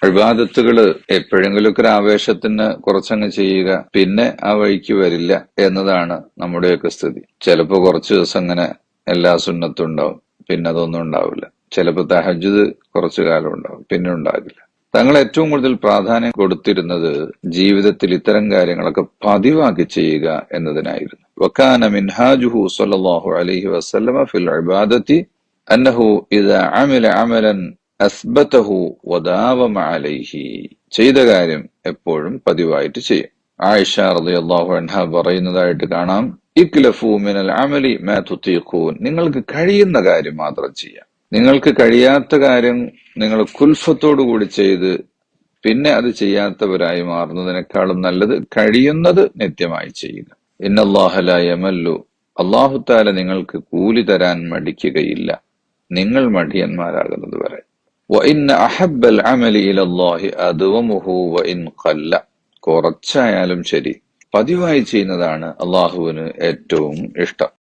ഇബാദത്തുകള് എപ്പോഴെങ്കിലുമൊക്കെ ഒരു ആവേശത്തിന് കുറച്ചങ്ങ് ചെയ്യുക, പിന്നെ ആ വഴിക്ക് വരില്ല എന്നതാണ് നമ്മുടെയൊക്കെ സ്ഥിതി. ചിലപ്പോ കുറച്ചു ദിവസം അങ്ങനെ എല്ലാ സുന്നത്തും ഉണ്ടാവും, പിന്നെ അതൊന്നും ഉണ്ടാവില്ല. ചിലപ്പോ തഹജ്ജുദ് കുറച്ചു കാലം ഉണ്ടാവും, പിന്നെ ഉണ്ടാകില്ല. തങ്ങൾ ഏറ്റവും കൂടുതൽ പ്രാധാന്യം കൊടുത്തിരുന്നത് ജീവിതത്തിൽ ഇത്തരം കാര്യങ്ങളൊക്കെ പതിവാക്കി ചെയ്യുക എന്നതിനായിരുന്നു. വകാന മിൻഹാജുഹു സ്വല്ലല്ലാഹു അലൈഹി വസല്ലമ ഫിൽ ഇബാദത്തി അന്നഹു ഇദാ അമില അമലൻ അസ്ബതഹു വദാവമ അലൈഹി. ചെയ്ത കാര്യം എപ്പോഴും പതിവായിട്ട് ചെയ്യും. ആയിഷ റളിയല്ലാഹു അൻഹ പറയുന്നതായിട്ട് കാണാം, ഇക്ലഫു മിനൽ അമലി മാ തുതീഖൂൻ. നിങ്ങൾക്ക് കഴിയുന്ന കാര്യം മാത്രം ചെയ്യാം. നിങ്ങൾക്ക് കഴിയാത്ത കാര്യം നിങ്ങൾ കുൽഫത്തോടു കൂടി ചെയ്ത് പിന്നെ അത് ചെയ്യാത്തവരായി മാറുന്നതിനേക്കാളും നല്ലത് കഴിയുന്നത് നിത്യമായി ചെയ്യുക. ഇന്നല്ലാഹ ലാ യമല്ലു. അല്ലാഹു തആല നിങ്ങൾക്ക് കൂലി തരാൻ മടിക്കുകയില്ല, നിങ്ങൾ മടിയന്മാരാകുന്നത് വരെ. വഇന്ന അഹബ്ബൽ അമലി ഇലല്ലാഹി അദ്വമുഹു വഇൻ ഖല്ല. കുറച്ചായാലും ശരി പതിവായി ചെയ്യുന്നതാണ് അള്ളാഹുവിന് ഏറ്റവും ഇഷ്ടം.